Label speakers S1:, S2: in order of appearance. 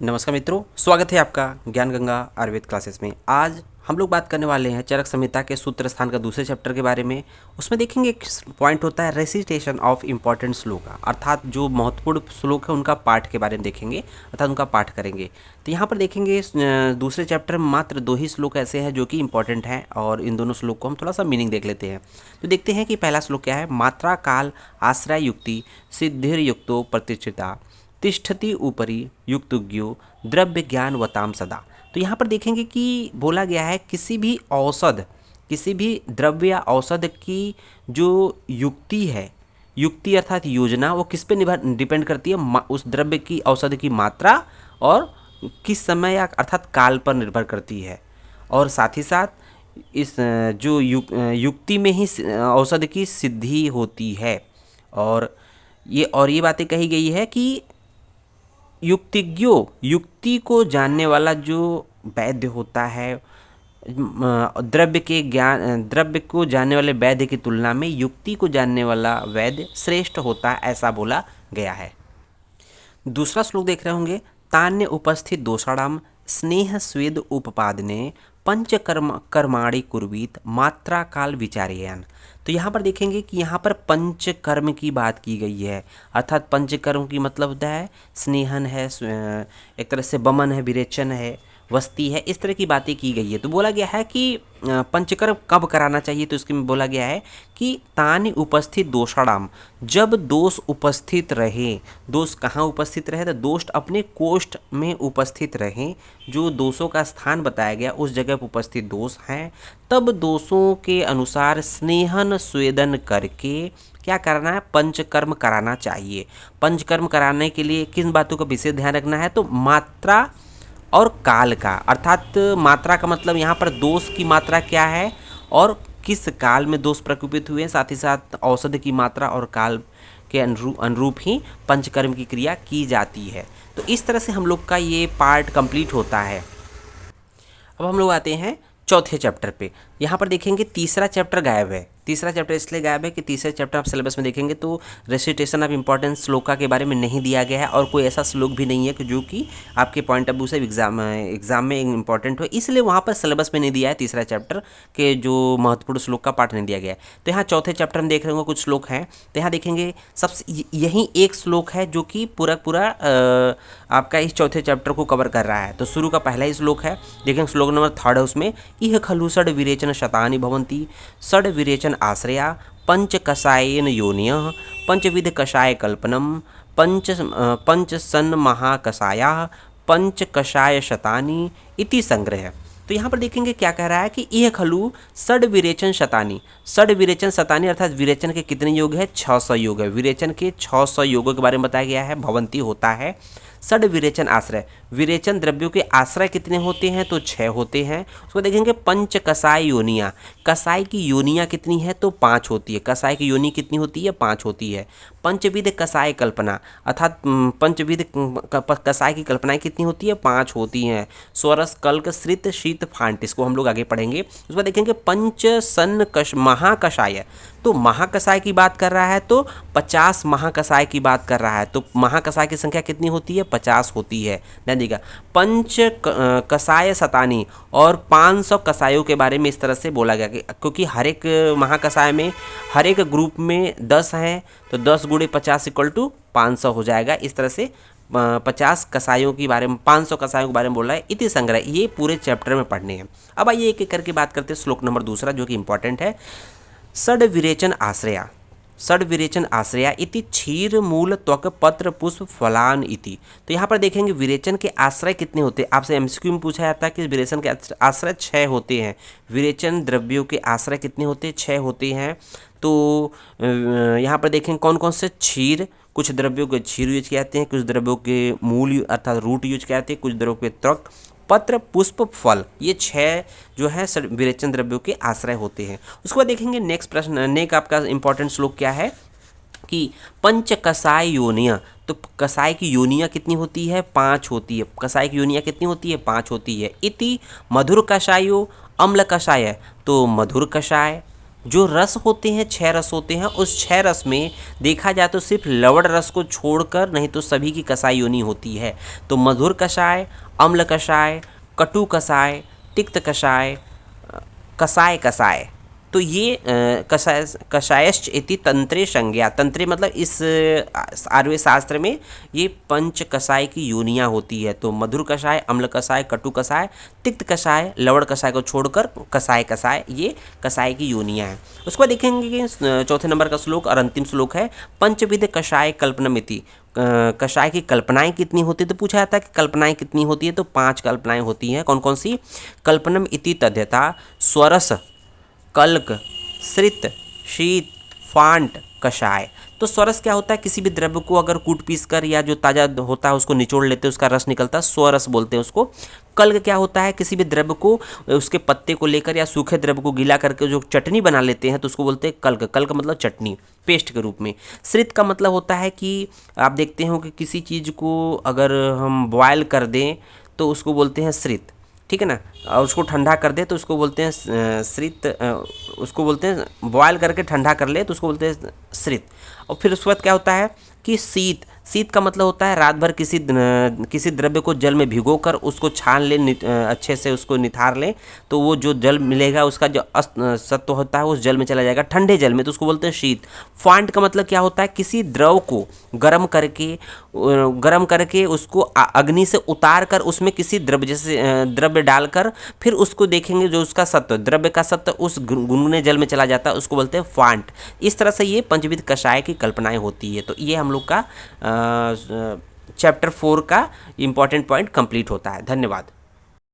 S1: नमस्कार मित्रों, स्वागत है आपका ज्ञान गंगा आयुर्वेद क्लासेस में। आज हम लोग बात करने वाले हैं चरक संहिता के सूत्र स्थान का दूसरे चैप्टर के बारे में। उसमें देखेंगे एक पॉइंट होता है रेसिटेशन ऑफ इम्पॉर्टेंट श्लोक का, अर्थात जो महत्वपूर्ण श्लोक है उनका पाठ के बारे में देखेंगे, अर्थात उनका पाठ करेंगे। तो यहाँ पर देखेंगे दूसरे चैप्टर में मात्र 2 ही श्लोक ऐसे हैं जो कि इंपॉर्टेंट हैं, और इन दोनों श्लोक को हम थोड़ा सा मीनिंग देख लेते हैं। तो देखते हैं कि पहला श्लोक क्या है। मात्रा काल आश्रय युक्ति सिद्धिर युक्तो प्रतिष्ठिता तिष्ठति ऊपरी युक्तज्ञो द्रव्य ज्ञान वताम सदा। तो यहाँ पर देखेंगे कि बोला गया है किसी भी औषध, किसी भी द्रव्य या औषध की जो युक्ति है, युक्ति अर्थात योजना, वो किस पे डिपेंड करती है, उस द्रव्य की औषध की मात्रा और किस समय या अर्थात काल पर निर्भर करती है। और साथ ही साथ इस जो युक्ति में ही औषध की सिद्धि होती है। और ये बातें कही गई है कि युक्तिज्ञो, युक्ति को जानने वाला जो वैद्य होता है, द्रव्य को जानने वाले वैद्य की तुलना में युक्ति को जानने वाला वैद्य श्रेष्ठ होता है, ऐसा बोला गया है। दूसरा श्लोक देख रहे होंगे। तान्य उपस्थित दोषाणाम स्नेह स्वेद उपपादने कर्माणि कुर्वीत मात्रा काल विचार्यन। तो यहाँ पर देखेंगे कि यहाँ पर पंचकर्म की बात की गई है, अर्थात पंचकर्म की मतलब होता है स्नेहन है, एक तरह से बमन है, विरेचन है, वस्ती है, इस तरह की बातें की गई है। तो बोला गया है कि पंचकर्म कब कराना चाहिए, तो इसमें बोला गया है कि तानि उपस्थित दोषाणाम, जब दोष उपस्थित रहे। दोष कहाँ उपस्थित रहे, तो दोष अपने कोष्ठ में उपस्थित रहे, जो दोषों का स्थान बताया गया उस जगह पर उपस्थित दोष हैं, तब दोषों के अनुसार स्नेहन स्वेदन करके क्या करना है, पंचकर्म कराना चाहिए। पंचकर्म कराने के लिए किन बातों का विशेष ध्यान रखना है, तो मात्रा और काल का, अर्थात मात्रा का मतलब यहाँ पर दोष की मात्रा क्या है और किस काल में दोष प्रकोपित हुए, साथ ही साथ औषध की मात्रा और काल के अनुरूप ही पंचकर्म की क्रिया की जाती है। तो इस तरह से हम लोग का ये पार्ट कंप्लीट होता है। अब हम लोग आते हैं चौथे चैप्टर पे। यहाँ पर देखेंगे तीसरा चैप्टर गायब है। तीसरा चैप्टर इसलिए गायब है कि तीसरे चैप्टर आप सिलेबस में देखेंगे तो रेसिटेशन ऑफ इंपॉर्टेंट श्लोका के बारे में नहीं दिया गया है, और कोई ऐसा श्लोक भी नहीं है कि जो कि आपके पॉइंट ऑफ व्यू से एग्जाम में इंपॉर्टेंट हो, इसलिए वहाँ पर सिलेबस में नहीं दिया है। तीसरा चैप्टर के जो महत्वपूर्ण श्लोक का पाठ नहीं दिया गया है। तो यहाँ चौथे चैप्टर में देख रहे होंगे कुछ श्लोक हैं। तो यहाँ देखेंगे सबसे यही एक श्लोक है जो कि पूरा आपका इस चौथे चैप्टर को कवर कर रहा है। तो शुरू का पहला ही श्लोक है, देखेंगे श्लोक नंबर 3 है उसमें। इह खलु षड् विरेचन शतानि भवन्ति षड् विरेचन आश्रया पंच कषायेन योनियः पंचविध कषाय कल्पनम पंच सन महाकषायाः पंच कषाय शतानि इति संग्रह। तो यहाँ पर देखेंगे क्या कह रहा है कि यह खलु षड् विरेचन शतानि, षड् विरेचन शतानि अर्थात विरेचन के कितने योग है, 600 योग है। विरेचन के 600 योगों के बारे में बताया गया है। भवंती होता है षड् विरेचन आश्रय, विरेचन द्रव्यों के आश्रय कितने होते हैं, तो 6 होते हैं। उसको देखेंगे पंच कसाय योनिया, कसाई की योनियाँ कितनी है, तो 5 होती है। कसाई की योनि कितनी होती है, 5 होती है। पंचविध कसाय कल्पना अर्थात पंचविध कसाय की कल्पनाएं कितनी होती है, 5 होती हैं। स्वरस कल्क श्रित शीत फांट, इसको हम लोग आगे पढ़ेंगे। उसको देखेंगे पंच सन महाकषाय, तो महाकषाय की बात कर रहा है तो 50 महाकषाय की बात कर रहा है। तो महाकषाय की संख्या कितनी होती है, 50 होती है। ध्यान दीजिएगा। पंच कषाय शतानी, और 500 कषायों के बारे में इस तरह से बोला गया क्योंकि हर एक महाकषाय में हर एक ग्रुप में 10 हैं, तो 10 × 50 = 500 हो जाएगा। इस तरह से 50 कषायों के बारे में, 500 कषायों के बारे में बोल रहा है। इति संग्रह, ये पूरे चैप्टर में पढ़ने हैं। अब आइए एक एक करके बात करते हैं। श्लोक नंबर 2 जो कि इंपॉर्टेंट है। षड् विरेचन आश्रया, षड् विरेचन आश्रया इति क्षीर मूल त्वक पत्र पुष्प फलान इति। तो यहाँ पर देखेंगे विरेचन के आश्रय कितने होते हैं। आपसे एमसीक्यू में पूछा जाता है कि विरेचन के आश्रय 6 होते हैं। विरेचन द्रव्यों के आश्रय कितने होते हैं, 6 होते हैं। तो यहाँ पर देखेंगे कौन कौन से। क्षीर, कुछ द्रव्यों के क्षीर यूज किए जाते हैं, कुछ द्रव्यों के मूल अर्थात रूट यूज किए जाते हैं, कुछ द्रव्यों के त्वक, पत्र, पुष्प, फल, ये 6 जो है विरेचन द्रव्यों के आश्रय होते हैं। उसके बाद देखेंगे नेक्स्ट प्रश्न, नेक्स्ट आपका इंपॉर्टेंट श्लोक क्या है कि पंच कसाय योनिया, तो कसाय की योनियाँ कितनी होती है, 5 होती है। कसाय की योनियाँ कितनी होती है, 5 होती है। इति मधुर कषायो अम्ल कषाय, तो मधुर कषाय जो रस होते हैं, 6 रस होते हैं, उस 6 रस में देखा जाए तो सिर्फ लवण रस को छोड़कर नहीं तो सभी की कसाई योनि होती है। तो मधुर कषाय, अम्ल कषाय, कटु कषाय, तिक्त कषाय, कसाय कसाय। तो ये कषाय कषायश्च इति तंत्रे संज्ञा। तंत्रे मतलब इस आयुर्वेद शास्त्र में ये पंच कषाय की योनियाँ होती है। तो मधुर कषाय, अम्ल कषाय, कटु कषाय, तिक्त कषाय, लवण कषाय को छोड़कर कषाय कषाय, ये कषाय की योनियाँ हैं। उसके बाद देखेंगे कि चौथे नंबर का श्लोक और अंतिम श्लोक है पंचविध कषाय कल्पनमिति। कषाय की कल्पनाएं कितनी होती है, तो पूछा जाता है कि कल्पनाएं कितनी होती है, तो 5 कल्पनाएं होती हैं। कौन कौन सी? कल्पनम इति तद्यथा, स्वरस, कल्क, श्रित, शीत, फांट, कषाय। तो स्वरस क्या होता है? किसी भी द्रव्य को अगर कूट पीस कर या जो ताज़ा होता है उसको निचोड़ लेते हैं, उसका रस निकलता है, स्वरस बोलते हैं उसको। कल्क क्या होता है? किसी भी द्रव्य को उसके पत्ते को लेकर या सूखे द्रव्य को गीला करके जो चटनी बना लेते हैं तो उसको बोलते हैं कल्क। कल्क मतलब चटनी, पेस्ट के रूप में। श्रित का मतलब होता है कि आप देखते हो कि किसी चीज़ को अगर हम बॉयल कर दें तो उसको बोलते हैं श्रित, ठीक है ना। और उसको ठंडा कर दे तो उसको बोलते हैं श्रित। उसको बोलते हैं बॉयल करके ठंडा कर ले तो उसको बोलते हैं श्रित। और फिर उसके बाद क्या होता है कि शीत। शीत का मतलब होता है रात भर किसी द्रव्य को जल में भिगोकर उसको छान लें, अच्छे से उसको निथार लें, तो वो जो जल मिलेगा उसका जो सत्व होता है उस जल में चला जाएगा ठंडे जल में, तो उसको बोलते हैं शीत। फांट का मतलब क्या होता है? किसी द्रव को गर्म करके उसको अग्नि से उतार कर उसमें किसी द्रव्य जैसे द्रव्य डालकर फिर उसको देखेंगे जो उसका सत्व, द्रव्य का सत्व उस गुनगुने जल में चला जाता है, उसको बोलते हैं फांट। इस तरह से ये पंचविध कषाय की कल्पनाएं होती है। तो ये हम लोग का चैप्टर 4 का इम्पॉर्टेंट पॉइंट कंप्लीट होता है। धन्यवाद।